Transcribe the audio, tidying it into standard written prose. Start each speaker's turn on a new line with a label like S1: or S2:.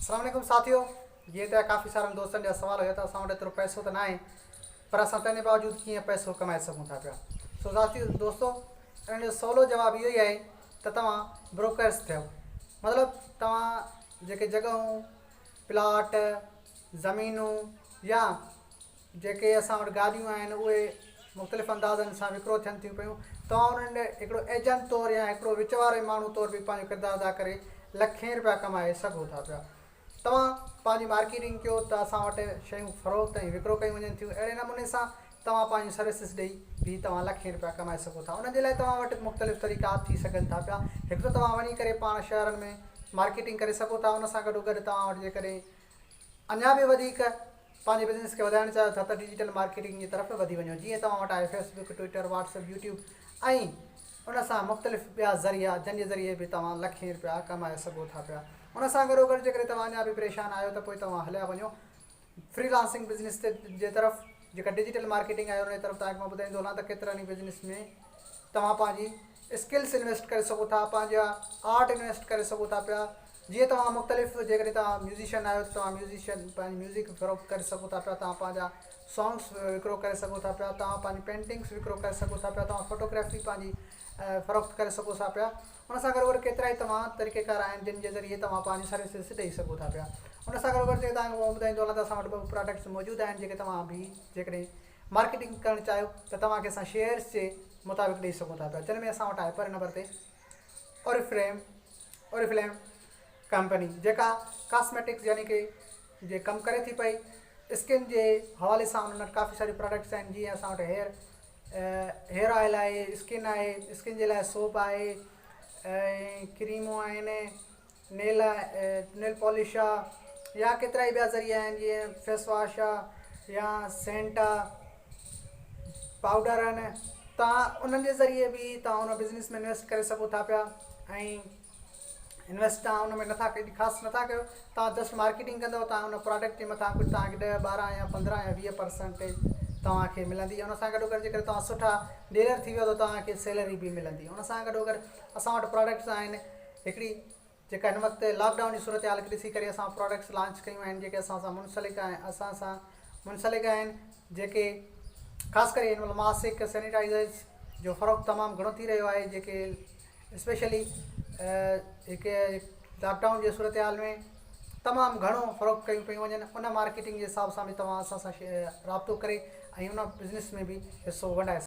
S1: अस्सलाम वालेकुम साथियों। ये तो काफ़ी सारे दोस्तों जो सवाल हुआ था असां वटि एतिरो पैसो तो ना आहे पर असां तंहिंजे बावजूद कीअं पैसो कमाए सघूं था पिया। सो साथियों दोस्तों, इन जो सवलो जवाबु इहो ई आहे त तव्हां ब्रोकर्स थियो। मतिलबु तव्हां जेके जॻहूं, प्लाट, ज़मीनूं या जेके असां वटि गाॾियूं आहिनि उहे मुख़्तलिफ़ अंदाज़नि सां विकिरो थियनि थियूं पियूं, तव्हां उन्हनि ॾे हिकिड़ो एजेंट तौरु या हिकिड़ो विच वारे माण्हू तौरु बि पंहिंजो किरदारु अदा करे लखें रुपया कमाए सघो था पिया। तव्हां पंहिंजी मार्केटिंग कयो त असां वटि शयूं फ़रोख़्त ऐं विकिरो कयूं वञनि थियूं। अहिड़े नमूने सां तव्हां पंहिंजी सर्विसिस ॾेई बि तव्हां लखें रुपया कमाए सघो था। उन जे लाइ तव्हां वटि मुख़्तलिफ़ तरीक़ा थी सघनि था पिया। हिकु त तव्हां वञी करे पाण शहरनि में मार्केटिंग करे सघो था। उन सां गॾो गॾु तव्हां वटि जेकॾहिं अञा बि वधीक पंहिंजे बिज़नेस खे वधाइणु चाहियो था त डिजिटल मार्केटिंग जी तरफ़ वधी वञो। जीअं तव्हां वटि आहे फेसबुक, ट्विटर, व्हाट्सएप, यूट्यूब ऐं उन सां मुख़्तलिफ़ ॿिया ज़रिया जंहिंजे ज़रिए बि तव्हां लखें रुपया कमाए सघो था पिया। उन सां गॾो गॾु जेकॾहिं तव्हां अञा बि परेशान आहियो त पोइ तव्हां हलिया वञो फ्रीलांसिंग बिज़नेस जे तरफ़। जेका डिजिटल मार्केटिंग आहे उन तरफ़ तव्हांखे मां ॿुधाईंदो हलां त केतिरनि ई बिज़नेस में तव्हां पंहिंजी स्किल्स इन्वेस्ट करे सघो था, पंहिंजा आर्ट इन्वेस्ट करे सघो था पिया। जीअं तव्हां मुख़्तलिफ़ जेकॾहिं तव्हां म्यूज़िशियन आहियो त तव्हां म्यूज़िशियन पंहिंजी म्यूज़िक फ़रोख़्त करे सघो था पिया। तव्हां पंहिंजा सॉन्ग्स विकिरो करे सघो था पिया। तव्हां पंहिंजी पेंटिंग्स विकिरो करे सघो था पिया। तव्हां फ़ोटोग्राफी पंहिंजी फ़रोख़्त करे सघो था पिया। उन सां गॾो गॾु केतिरा ई तव्हां तरीक़ेकार आहिनि जिन जे ज़रिए तव्हां पंहिंजी सर्विसिस ॾेई सघो था पिया। उन सां गॾो गॾु जेके तव्हांखे मां ॿुधाईंदो हलां त असां वटि ॿ प्रोडक्ट्स मौजूदु आहिनि जेके तव्हां बि जेकॾहिं मार्केटिंग करणु चाहियो त तव्हांखे असां शेयर्स जे मुताबिक़ ॾेई सघूं था पिया। जिन में असां वटि आहे पहिरें नंबर ते ओरिफ्लेम कंपनी जेका कॉस्मेटिक्स यानी कि जे कमु करे थी पई स्किन जे हवाले सां। उन्हनि वटि काफ़ी सारी प्रोडक्ट्स आहिनि। जीअं असां वटि हेयर ऑयल आहे, स्किन आहे, स्किन जे लाइ सोप आहे ऐं क्रीमूं आहिनि, नेल पॉलिश आहे या केतिरा ई ॿिया ज़रिया आहिनि जीअं फेस वॉश आहे या सेंट आहे, पाउडर आहिनि। तव्हां उन्हनि जे ज़रिए बि तव्हां उन बिज़नेस में इन्वेस्ट करे सघो था पिया। ऐं इन्वेस्ट तव्हां उन में नथा कयो, ख़ासि नथा कयो, तव्हां जस्ट मार्केटिंग कंदव। तव्हां उन प्रोडक्ट जे मथां कुझु तव्हांखे 10, 12 या 15 या 20% तव्हांखे मिलंदी। उन सां गॾो गॾु जेकर तव्हां सुठा डीलर थी वियो त तव्हांखे सैलरी बि मिलंदी। उन सां गॾो गॾु असां वटि प्रोडक्ट्स आहिनि। हिकिड़ी जेका हिन वक़्तु लॉकडाउन जी सूरत हाल खे ॾिसी करे असां प्रोडक्ट्स लॉन्च कयूं आहिनि जेके असां सां मुंसलिक आहिनि, जेके ख़ासि करे हिन महिल मासिक सैनिटाइज़र्स जो फ़रोख़्त तमामु घणो थी रहियो आहे, जेके स्पेशली हिकु लॉकडाउन जे सूरत हाल में तमामु घणो फ़रोख़्त कयूं पियूं वञनि। उन मार्केटिंग जे हिसाब सां बि तव्हां असां सां राब्तो करे ऐं उन बिज़नेस में बि हिसो वठाए